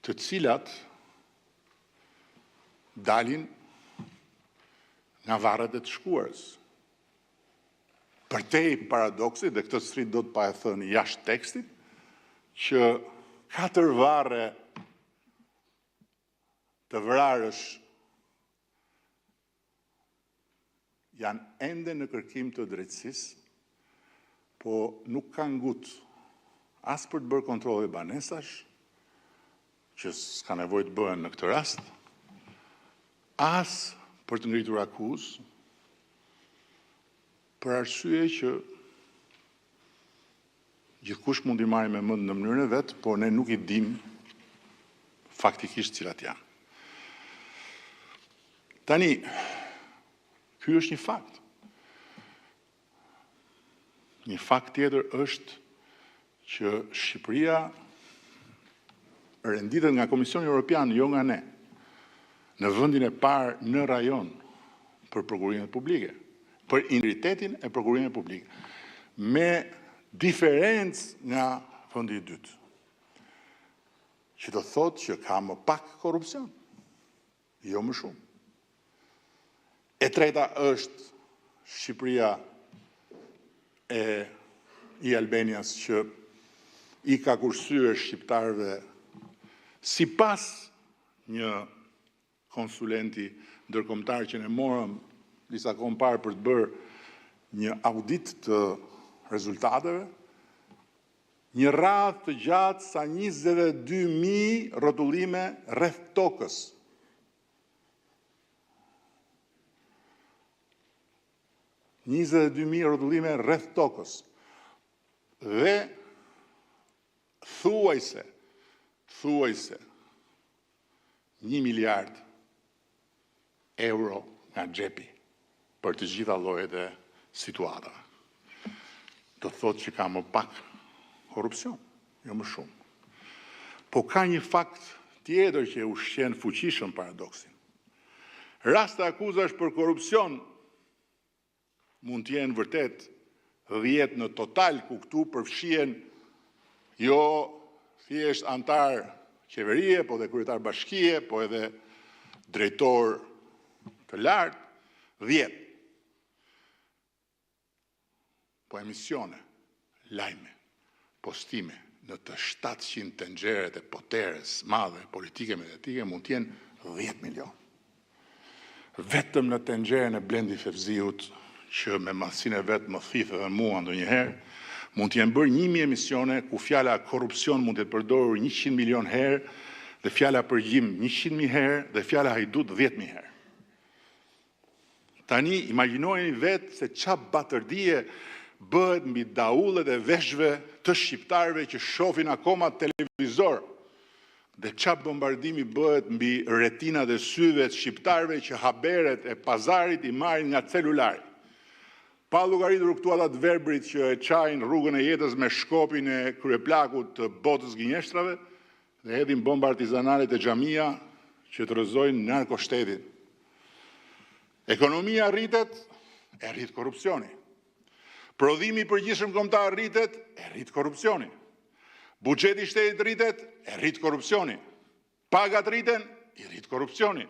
të cilat dalin nga varret e të shkuarës. Përtej paradoksit, dhe këtë sfrit do të pa e thënë jashtë tekstit, që 4 varre të vrarësh janë ende në kërkim të drejtësisë, po nuk kanë ngut as për të bërë kontrolle banesash, që s'ka nevojë të bëhen në këtë rast, as për të ngritur akuzë, për arsye që gjithkush mund i marrë me mend në mënyrën e vet, por ne nuk i dim faktikisht cilat janë. Tani, ky është një fakt. Një fakt tjetër është që Shqipëria renditet nga Komisioni Evropian, jo nga ne, në vendin e parë në rajon për prokurimet publike, për integritetin e prokurimet publike, me diferencë nga vendi i dytë, që do thotë që ka më pak korrupsion, jo më shumë. E treta është Shqipëria i Albanias, që i ka kursyer shqiptarëve sipas një konsulenti ndërkombëtar që ne morëm disa kohë parë për të bërë një audit të rezultateve, një radhë të gjatë sa 22.000 rrotullime rreth tokës. Rrotullime rreth tokës. Dhe thuajse 1 miliard euro nga xhepi për të gjitha llojet e situatave. Do thotë që ka më pak korrupsion, jo më shumë. Po ka një fakt tjetër që ushqen fuqishëm paradoksin. Raste akuzash për korrupsion mund të jenë vërtet 10 në total, ku këtu përfshihen jo thjesht antar qeverie, po dhe kryetar bashkie, po edhe drejtor të lartë, 10. Po emisione, lajme, postime në të 700 tenxheret e poteres madhe, politike, mediatike, mund të jenë 10 milion. Vetëm në tenxheren e Blendi Fevziut, që me madhsinë e vetë më thithë edhe mua ndonjëherë, mund të jenë bërë 1000 emisione ku fjala korrupsion mund të jetë përdorur 100 milion herë, dhe fjala përgjim 100.000 herë, dhe fjala hajdut 10.000 herë. Tani, imagjinojeni vetë se çfarë batërdie bëhet mbi daullet e veshëve të shqiptarëve që shohin akoma televizor, dhe çfarë bombardimi bëhet mbi retinat e syve të shqiptarëve që haberet e pazarit i marrin nga celulari. Pa llogaritur këtu ata të verbrit që e çajnë rrugën e jetës me shkopin e kryeplakut të botës gënjeshtrave dhe hedhin bomba artizanale te xhamia që të rrëzojnë narkoshtetin. Ekonomia rritet, e rrit korrupsioni. Prodhimi i përgjithshëm kombëtar rritet, e rrit korrupsioni. Buxheti i shtetit rritet, e rrit korrupsioni. Pagat rriten, i rrit korrupsioni.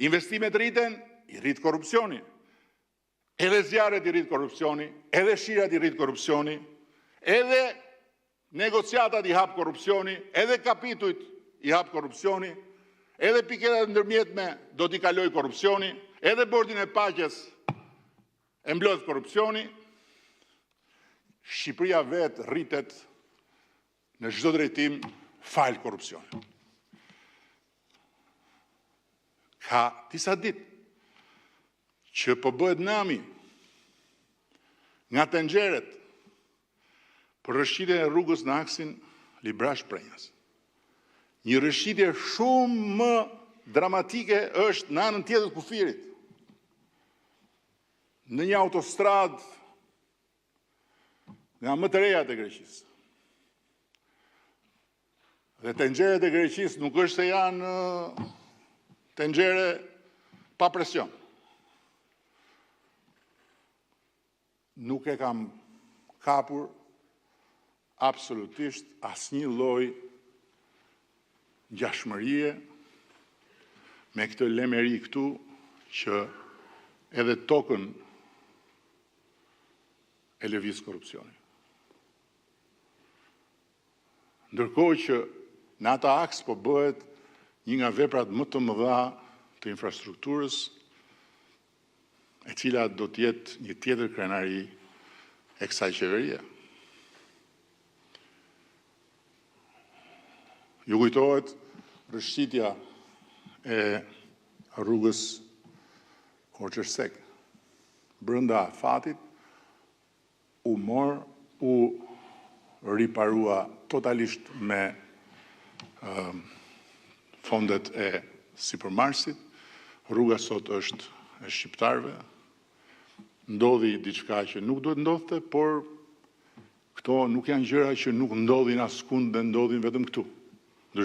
Investimet rriten, i rrit korrupsioni. Edhe zjarret i rrit korrupsioni, edhe shirat i rrit korrupsioni, edhe negociatat i hap korrupsioni, edhe kapitujt i hap korrupsioni, edhe piketat ndërmjetme do t'i kaloj korrupsioni, edhe bordin e paqes e mblodh korrupsioni. Shqipëria vetë rritet në çdo drejtim fal korrupsioni. Ka disa ditë që po bëhet nami nga tenxheret për rrëshqitjen e rrugës në aksin Librash-Prenjas. Një rrëshqitje shumë më dramatike është në anën tjetër të kufirit. Në një autostradë nga më të reja të Greqisë. Dhe tenxheret e Greqisë nuk është se janë tenxhere pa presion. Nuk e kam kapur absolutisht asnjë lloj ngjashmërie me këtë lemeri këtu që edhe tokën e lëviz korrupsioni. Ndërkohë që në ata aks po bëhet një nga veprat më të mëdha të infrastrukturës, e cila do të jetë një tjetër krenari e kësaj qeverie. Ju kujtohet rrëshqitja e rrugës Korçërsek. Brenda fatit u riparua totalisht me fondet e sipërmarsit. Rruga sot është e shqiptarëve. Ndodhi diçka që nuk duhet ndodhte, por këto nuk janë gjëra që nuk ndodhin askund dhe ndodhin vetëm këtu.